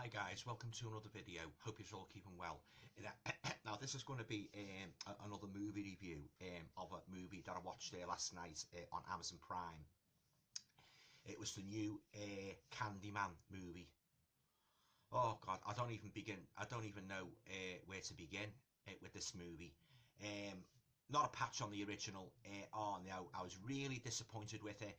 Hi guys, welcome to another video. Hope you're all keeping well. Now this is going to be another movie review of a movie that I watched last night on Amazon Prime. It was the new Candyman movie. Oh God, I don't even know where to begin with this movie. Not a patch on the original. Oh no, I was really disappointed with it.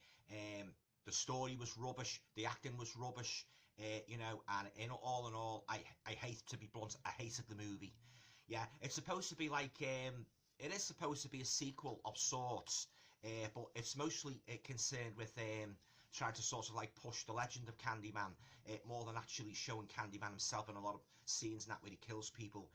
The story was rubbish. The acting was rubbish. And all in all, I hate, to be blunt, I hated the movie. Yeah, it's supposed to be like, it is supposed to be a sequel of sorts, but it's mostly concerned with trying to sort of like push the legend of Candyman more than actually showing Candyman himself in a lot of scenes and that where he kills people.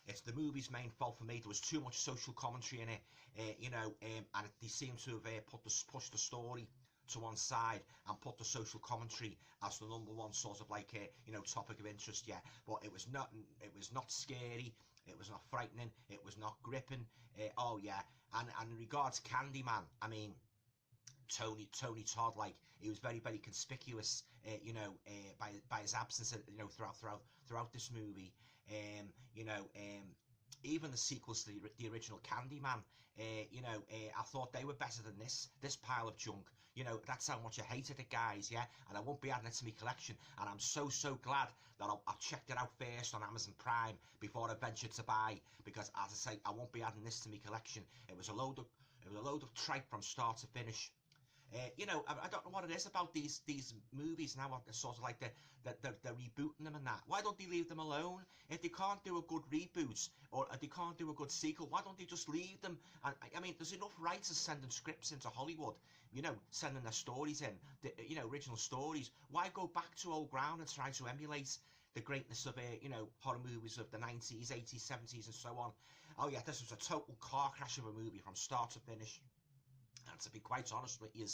It's the movie's main fault for me. There was too much social commentary in it, and they seem to have pushed the story to one side and put the social commentary as the number one sort of like topic of interest. Yeah, but it was not scary, it was not frightening, it was not gripping. Oh yeah, and in regards Candyman, I mean, Tony Todd, like, he was very, very conspicuous, by his absence, throughout this movie. Even the sequels to the original Candyman, I thought they were better than this pile of junk. That's how much I hated it, guys, yeah? And I won't be adding it to my collection. And I'm so glad that I checked it out first on Amazon Prime before I ventured to buy, because, as I say, I won't be adding this to my collection. It was a load of tripe from start to finish. I don't know what it is about these movies now. They're sort of like they're rebooting them and that. Why don't they leave them alone? If they can't do a good reboot or if they can't do a good sequel, why don't they just leave them? And I mean, there's enough writers sending scripts into Hollywood, sending their stories in, original stories. Why go back to old ground and try to emulate the greatness of horror movies of the 90s, 80s, 70s, and so on? Oh yeah, this was a total car crash of a movie from start to finish. And to be quite honest with you,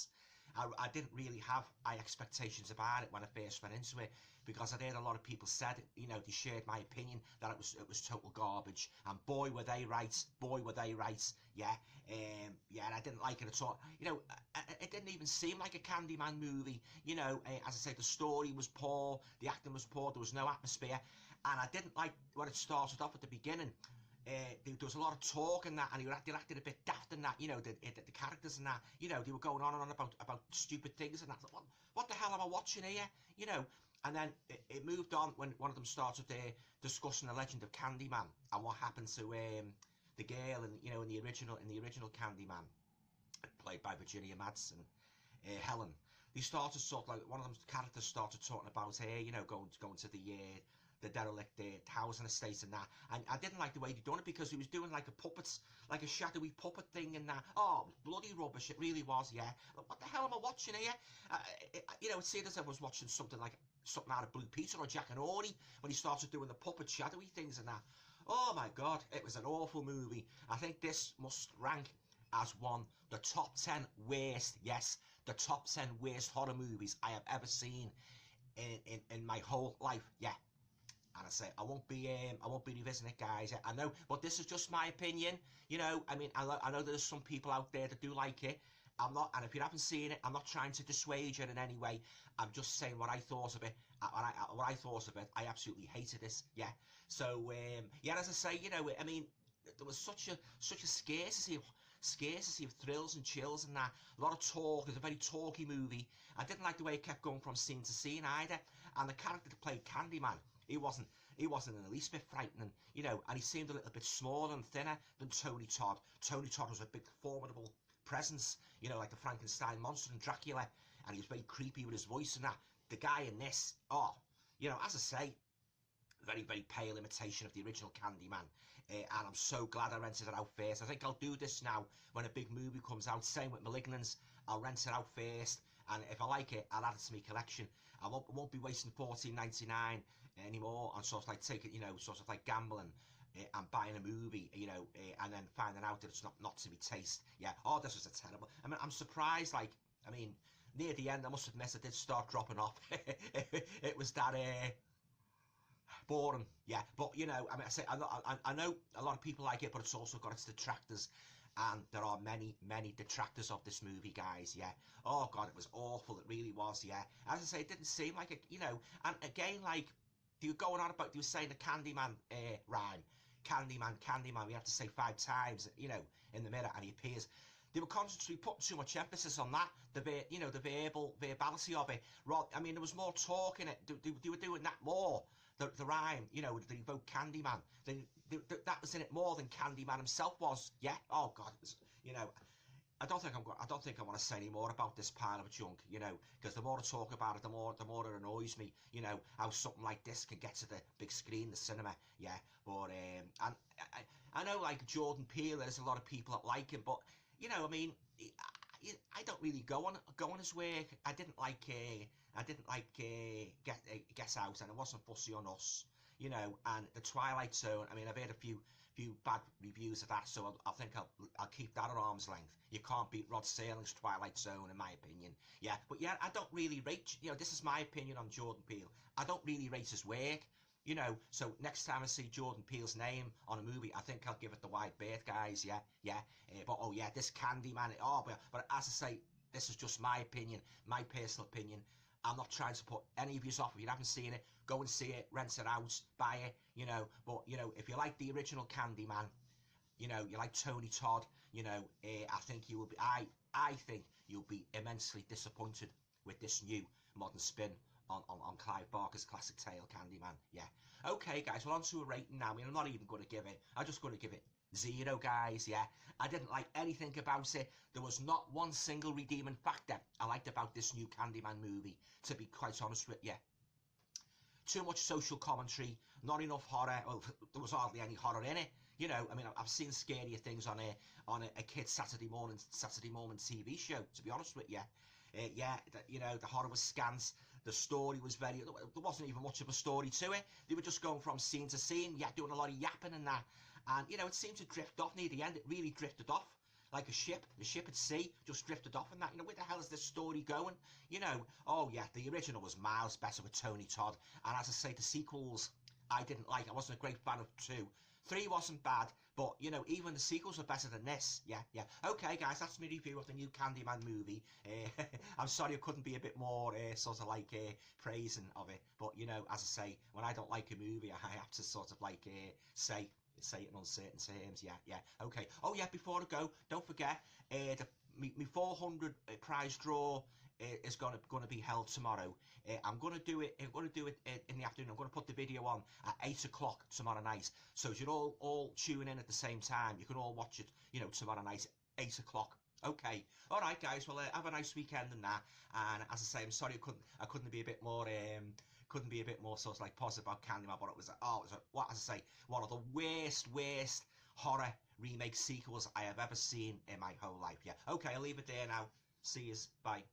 I didn't really have high expectations about it when I first went into it, because I'd heard a lot of people said, they shared my opinion that it was total garbage, and boy were they right, yeah, and I didn't like it at all. It didn't even seem like a Candyman movie. As I say, the story was poor, the acting was poor, there was no atmosphere, and I didn't like when it started off at the beginning. There was a lot of talk and that, and they acted a bit daft and that, the characters and that, they were going on and on about stupid things, and I thought, what the hell am I watching here, and then it moved on when one of them started discussing the legend of Candyman and what happened to the girl in the original Candyman, played by Virginia Madsen, Helen. They started sort of like, one of them's characters started talking about her, going to the derelict housing estate and that, and I didn't like the way they done it, because he was doing like a shadowy puppet thing and that. Oh, bloody rubbish, it really was. Yeah, what the hell am I watching here? It seemed as if I was watching something out of Blue Peter or Jack and Ori when he started doing the puppet shadowy things and that. Oh my God, it was an awful movie. I think this must rank as the top 10 worst, yes, the top 10 worst horror movies I have ever seen in my whole life. Yeah. And I say, I won't be revisiting it, guys. I know, but this is just my opinion. I mean, I know there's some people out there that do like it. I'm not, and if you haven't seen it, I'm not trying to dissuade you in any way. I'm just saying what I thought of it. What I thought of it, I absolutely hated this. Yeah. So, yeah, as I say, I mean, there was such a scarcity of thrills and chills and that. A lot of talk. It was a very talky movie. I didn't like the way it kept going from scene to scene either. And the character that played Candyman, he wasn't in the least bit frightening, and he seemed a little bit smaller and thinner than Tony Todd. Tony Todd was a big, formidable presence, like the Frankenstein monster and Dracula, and he was very creepy with his voice and that. The guy in this, as I say, very, very pale imitation of the original Candyman, and I'm so glad I rented it out first. I think I'll do this now when a big movie comes out. Same with Malignance, I'll rent it out first, and if I like it, I'll add it to my collection. I won't be wasting $14.99 anymore on sort of like taking, sort of like gambling and buying a movie, and then finding out that it's not to my taste. Yeah, oh, this was a terrible. I mean, I'm surprised. Like, I mean, near the end, I must admit, I did start dropping off. It was that. Boring, yeah, but I mean, I know a lot of people like it, but it's also got its detractors, And there are many, many detractors of this movie, guys, yeah. Oh, God, it was awful. It really was, yeah. As I say, it didn't seem like it, you know. And again, like, they were going on about, they were saying the Candyman rhyme. Candyman, Candyman. We have to say 5 times, you know, in the mirror, and he appears. They were constantly putting too much emphasis on that, you know, the verbality of it. I mean, there was more talk in it. They were doing that more. The rhyme, you know, they vote Candyman. That was in it more than Candyman himself was. Yeah. Oh God, it was, you know. I don't think I want to say any more about this pile of junk, you know, because the more I talk about it, the more it annoys me, you know, how something like this can get to the big screen, the cinema, yeah. But and I know, like, Jordan Peele, there's a lot of people that like him, but you know, I mean, I don't really go on his work. I didn't like Get Out, and it wasn't fussy on Us, you know. And The Twilight Zone, I mean, I've heard a few bad reviews of that, so I think I'll keep that at arm's length. You can't beat Rod Serling's Twilight Zone, in my opinion. Yeah, but yeah, I don't really rate, you know, this is my opinion on Jordan Peele. I don't really rate his work, you know, so next time I see Jordan Peele's name on a movie, I think I'll give it the wide berth, guys, yeah. But, oh yeah, this Candyman, but as I say, this is just my opinion, my personal opinion. I'm not trying to put any of you off. If you haven't seen it, go and see it, rent it out, buy it, you know. But, you know, if you like the original Candyman, you know, you like Tony Todd, you know, I think you will be, I think you'll be immensely disappointed with this new modern spin on Clive Barker's classic tale, Candyman, yeah. Okay, guys, well, on to a rating now. I mean, I'm not even going to give it, I'm just going to give it 0, guys, yeah. I didn't like anything about it. There was not one single redeeming factor I liked about this new Candyman movie, to be quite honest with you. Too much social commentary, not enough horror. Well, there was hardly any horror in it. You know, I mean, I've seen scarier things on a kid's Saturday morning TV show, to be honest with you. Yeah, you know, the horror was scant. The story was there wasn't even much of a story to it. They were just going from scene to scene, yeah, doing a lot of yapping and that. And, you know, it seemed to drift off near the end. It really drifted off. Like a ship at sea, just drifted off and that. You know, where the hell is this story going? You know, oh yeah, the original was miles better with Tony Todd. And as I say, the sequels, I didn't like. I wasn't a great fan of 2. 3 wasn't bad, but, you know, even the sequels were better than this. Yeah. Okay, guys, that's my review of the new Candyman movie. I'm sorry I couldn't be a bit more sort of like praising of it. But, you know, as I say, when I don't like a movie, I have to sort of like say it in uncertain terms. Yeah. Okay. Oh yeah, before I go, don't forget me 400 prize draw is gonna be held tomorrow. I'm gonna do it in the afternoon. I'm gonna put the video on at 8 o'clock tomorrow night. So if you're all tune in at the same time, you can all watch it, you know, tomorrow night, 8 o'clock. Okay. All right, guys. Well, have a nice weekend and that. And as I say, I'm sorry I couldn't be a bit more sort of like positive about Candyman, but it was what, as I say, one of the worst horror remake sequels I have ever seen in my whole life. Yeah. Okay, I'll leave it there now. See yous. Bye.